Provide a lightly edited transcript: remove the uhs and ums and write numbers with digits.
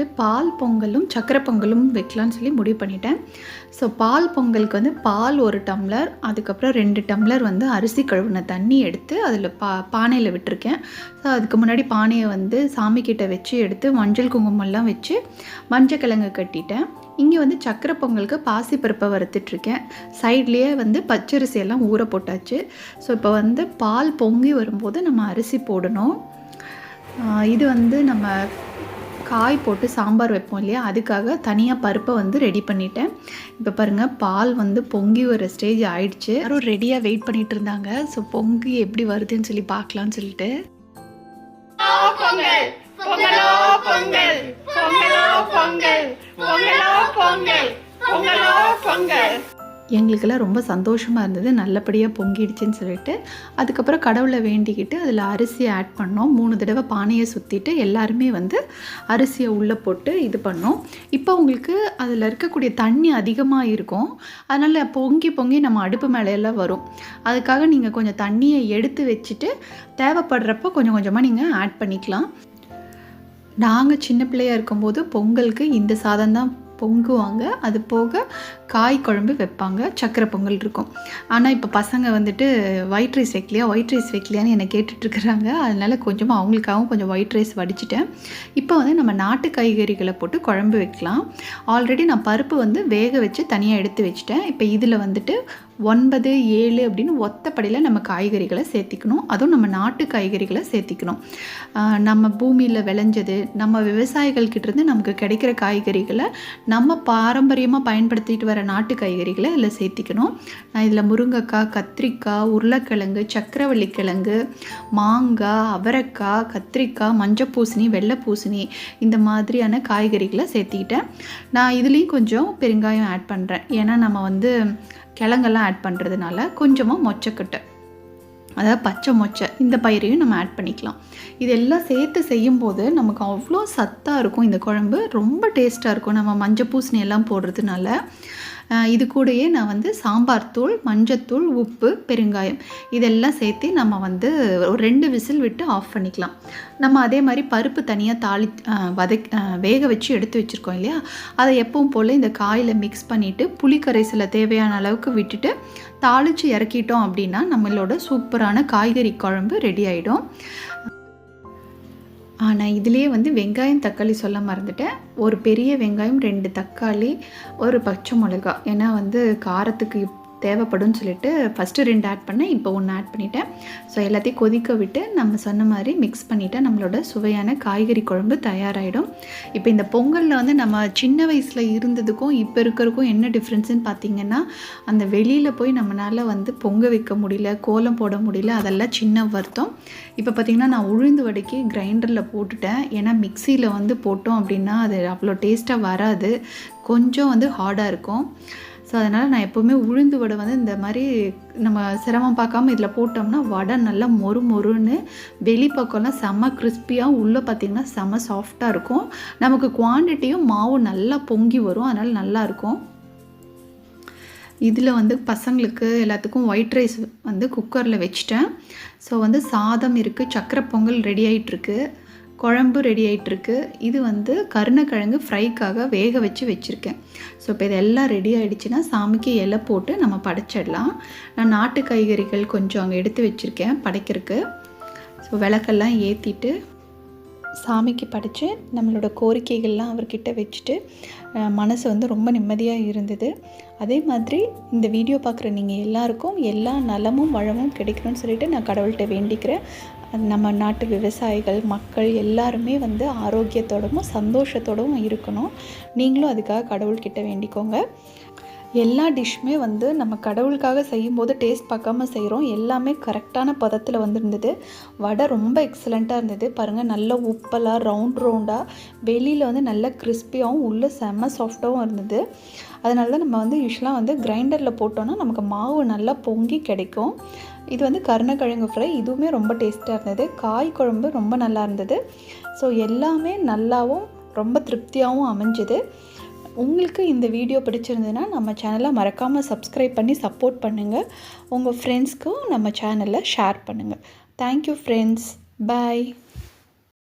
வந்துட்டு பால் பொங்கலும் சக்கரை பொங்கலும் வைக்கலான்னு சொல்லி முடிவு பண்ணிட்டேன். ஸோ பால் பொங்கலுக்கு வந்து பால் 1 டம்ளர், அதுக்கப்புறம் 2 டம்ளர் வந்து அரிசி கழுவின தண்ணி எடுத்து அதில் பானையில் விட்டுருக்கேன். ஸோ அதுக்கு முன்னாடி பானையை வந்து சாமிக்கிட்ட வச்சு எடுத்து மஞ்சள் குங்குமம்லாம் வச்சு மஞ்சள் கிழங்கு கட்டிட்டேன். இங்கே வந்து சக்கரை பொங்கலுக்கு பாசிப்பருப்பை வறுத்துட்ருக்கேன். சைட்லேயே வந்து பச்சரிசியெல்லாம் ஊற போட்டாச்சு. ஸோ இப்போ வந்து பால் பொங்கி வரும்போது நம்ம அரிசி போடணும். இது வந்து நம்ம காய் போட்டு சாம்பார் வைப்போம் இல்லையா, அதுக்காக தனியாக பருப்பை வந்து ரெடி பண்ணிட்டேன். இப்போ பாருங்கள், பால் வந்து பொங்கி வர ஸ்டேஜ் ஆயிடுச்சு. யாரும் ரெடியாக வெயிட் பண்ணிட்டு இருந்தாங்க. ஸோ பொங்கி எப்படி வருதுன்னு சொல்லி பார்க்கலான்னு சொல்லிட்டு பொங்கல் பொங்கலோ பொங்கல் பொங்கலோ பொங்கல் பொங்கலோ பொங்கல் பொங்கலோ பொங்கல். எங்களுக்கெல்லாம் ரொம்ப சந்தோஷமாக இருந்தது, நல்லபடியாக பொங்கிடுச்சின்னு சொல்லிட்டு. அதுக்கப்புறம் கடவுளை வேண்டிக்கிட்டு அதில் அரிசி ஆட் பண்ணோம். 3 தடவை பானையை சுற்றிட்டு எல்லாருமே வந்து அரிசியை உள்ளே போட்டு இது பண்ணோம். இப்போ உங்களுக்கு அதில் இருக்கக்கூடிய தண்ணி அதிகமாக இருக்கும், அதனால் பொங்கி பொங்கி நம்ம அடுப்பு மேலையெல்லாம் வரும். அதுக்காக நீங்கள் கொஞ்சம் தண்ணியை எடுத்து வச்சுட்டு தேவைப்படுறப்போ கொஞ்சம் கொஞ்சமாக நீங்கள் ஆட் பண்ணிக்கலாம். நாங்கள் சின்ன பிள்ளையாக இருக்கும்போது பொங்கலுக்கு இந்த சாதம் தான் பொங்குவாங்க. அது போக காய் குழம்பு வைப்பாங்க, சக்கரை பொங்கல் இருக்கும். ஆனால் இப்போ பசங்க வந்துட்டு ஒயிட் ரைஸ் வைக்கலையான்னு என்னை கேட்டுட்ருக்குறாங்க. அதனால் கொஞ்சமாக அவங்களுக்காகவும் கொஞ்சம் ஒயிட் ரைஸ் வடிச்சிட்டேன். இப்போ வந்து நம்ம நாட்டு காய்கறிகளை போட்டு குழம்பு வைக்கலாம். ஆல்ரெடி நான் பருப்பு வந்து வேக வச்சு தனியாக எடுத்து வச்சுட்டேன். இப்போ இதில் வந்துட்டு 9, 7 அப்படின்னு ஒத்தப்படையில் நம்ம காய்கறிகளை சேர்த்திக்கணும். அதுவும் நம்ம நாட்டு காய்கறிகளை சேர்த்திக்கணும். நம்ம பூமியில் விளைஞ்சது, நம்ம விவசாயிகள்கிட்டேருந்து நமக்கு கிடைக்கிற காய்கறிகளை நம்ம பாரம்பரியமாக பயன்படுத்திட்டு வர நாட்டு காய்கறிகளை இதில் சேர்த்திக்கணும். நான் இதில் முருங்கைக்காய், கத்திரிக்காய், உருளைக்கிழங்கு, சக்கரவள்ளி கிழங்கு, மாங்காய், அவரைக்காய், கத்திரிக்காய், மஞ்சள் பூசணி, வெள்ளை பூசணி, இந்த மாதிரியான காய்கறிகளை சேர்த்திக்கிட்டேன். நான் இதுலேயும் கொஞ்சம் பெருங்காயம் ஆட் பண்ணுறேன். ஏன்னா நம்ம வந்து கிழங்கெல்லாம் ஆட் பண்ணுறதுனால கொஞ்சமாக மொச்சக்கட்டை, அதாவது பச்சை மொச்சை, இந்த பயிரையும் நம்ம ஆட் பண்ணிக்கலாம். இதெல்லாம் சேர்த்து செய்யும்போது நமக்கு அவ்வளோ சத்தாக இருக்கும். இந்த குழம்பு ரொம்ப டேஸ்ட்டாக இருக்கும் நம்ம மஞ்சள் பூசணி எல்லாம் போடுறதுனால. இது கூடயே நான் வந்து சாம்பார் தூள், மஞ்சத்தூள், உப்பு, பெருங்காயம் இதெல்லாம் சேர்த்து நம்ம வந்து ஒரு 2 விசில் விட்டு ஆஃப் பண்ணிக்கலாம். நம்ம அதே மாதிரி பருப்பு தனியாக வேக வச்சு எடுத்து வச்சுருக்கோம் இல்லையா, அதை எப்பவும் போல் இந்த காயில் மிக்ஸ் பண்ணிவிட்டு புளி கரைசலை தேவையான அளவுக்கு விட்டுட்டு தாளித்து இறக்கிட்டோம் அப்படின்னா நம்மளோட சூப்பரான காய்கறி குழம்பு ரெடி ஆகிடும். ஆனால் இதிலே வந்து வெங்காயம் தக்காளி சொல்ல மறந்துட்டேன். ஒரு பெரிய வெங்காயம், 2 தக்காளி, ஒரு பச்சை மிளகா, ஏன்னா வந்து காரத்துக்கு தேவைப்படும்னு சொல்லிட்டு ஃபஸ்ட்டு 2 ஆட் பண்ணேன், இப்போ 1 ஆட் பண்ணிட்டேன். ஸோ எல்லாத்தையும் கொதிக்க விட்டு நம்ம சொன்ன மாதிரி மிக்ஸ் பண்ணிவிட்டால் நம்மளோட சுவையான காய்கறி குழம்பு தயாராகிடும். இப்போ இந்த பொங்கலில் வந்து நம்ம சின்ன வயசில் இருந்ததுக்கும் இப்போ இருக்கிறதுக்கும் என்ன டிஃப்ரென்ஸுன்னு பார்த்திங்கன்னா, அந்த வெளியில் போய் நம்மளால் வந்து பொங்க வைக்க முடியல, கோலம் போட முடியல, அதெல்லாம் சின்ன வருத்தம். இப்போ பார்த்திங்கன்னா நான் உளுந்து வடைக்கு கிரைண்டரில் போட்டுட்டேன். ஏன்னா மிக்சியில் வந்து போட்டோம் அப்படின்னா அது அவ்வளோ டேஸ்ட்டாக வராது, கொஞ்சம் வந்து ஹார்டாக இருக்கும். ஸோ அதனால் நான் எப்போவுமே உளுந்து வடை வந்து இந்த மாதிரி நம்ம சிரமம் பார்க்காம இதில் போட்டோம்னா வடை நல்லா மொறு மொறுன்னு, வெளிப்பக்கம்லாம் செம்ம கிறிஸ்பியாக, உள்ளே பார்த்திங்கன்னா செம்ம சாஃப்டாக இருக்கும். நமக்கு குவான்டிட்டியும் மாவு நல்லா பொங்கி வரும், அதனால் நல்லாயிருக்கும். இதில் வந்து பசங்களுக்கு எல்லாத்துக்கும் ஒயிட் ரைஸ் வந்து குக்கரில் வச்சுட்டேன். ஸோ வந்து சாதம் இருக்குது, சக்கரை பொங்கல் ரெடி ஆகிட்டுருக்கு, குழம்பு ரெடி ஆகிட்டுருக்கு. இது வந்து கருணக்கிழங்கு ஃப்ரைக்காக வேக வச்சுருக்கேன். ஸோ இப்போ இதெல்லாம் ரெடி ஆகிடுச்சின்னா சாமிக்கு இலை போட்டு நம்ம படைச்சிடலாம். நான் நாட்டு காய்கறிகள் கொஞ்சம் அங்கே எடுத்து வச்சுருக்கேன் படைக்கிறதுக்கு. ஸோ விளக்கெல்லாம் ஏற்றிட்டு சாமிக்கு படைச்சு நம்மளோட கோரிக்கைகள்லாம் அவர்கிட்ட வச்சுட்டு மனசு வந்து ரொம்ப நிம்மதியாக இருந்தது. அதே மாதிரி இந்த வீடியோ பார்க்குற நீங்கள் எல்லாருக்கும் எல்லா நலமும் வளமும் கிடைக்கணும்னு சொல்லிட்டு நான் கடவுள்கிட்ட வேண்டிக்கிறேன். நம்ம நாட்டு விவசாயிகள், மக்கள் எல்லாருமே வந்து ஆரோக்கியத்தோடவும் சந்தோஷத்தோடவும் இருக்கணும். நீங்களும் அதுக்காக கடவுள்கிட்ட வேண்டிக்கோங்க. எல்லா டிஷ்ஷுமே வந்து நம்ம கடவுளுக்காக செய்யும்போது டேஸ்ட் பார்க்காம செய்கிறோம். எல்லாமே கரெக்டான பதத்தில் வந்துருந்தது. வடை ரொம்ப எக்ஸலண்ட்டாக இருந்தது. பாருங்கள், நல்ல உப்பெல்லாம் ரவுண்டாக, வெளியில் வந்து நல்ல கிறிஸ்பியாகவும் உள்ளே செம்ம சாஃப்டாகவும் இருந்தது. அதனால தான் நம்ம வந்து யூஸ்வலாக வந்து கிரைண்டரில் போட்டோன்னா நமக்கு மாவு நல்லா பொங்கி கிடைக்கும். இது வந்து கருணக்கிழங்கு ஃப்ரை, இதுவுமே ரொம்ப டேஸ்ட்டாக இருந்தது. காய் குழம்பு ரொம்ப நல்லா இருந்தது. ஸோ எல்லாமே நல்லாவும் ரொம்ப திருப்தியாகவும் அமைஞ்சுது. உங்களுக்கு இந்த வீடியோ பிடிச்சிருந்ததுன்னா நம்ம சேனலை மறக்காமல் சப்ஸ்கிரைப் பண்ணி சப்போர்ட் பண்ணுங்கள். உங்கள் ஃப்ரெண்ட்ஸ்க்கும் நம்ம சேனலை ஷேர் பண்ணுங்கள். Thank you friends. பாய்.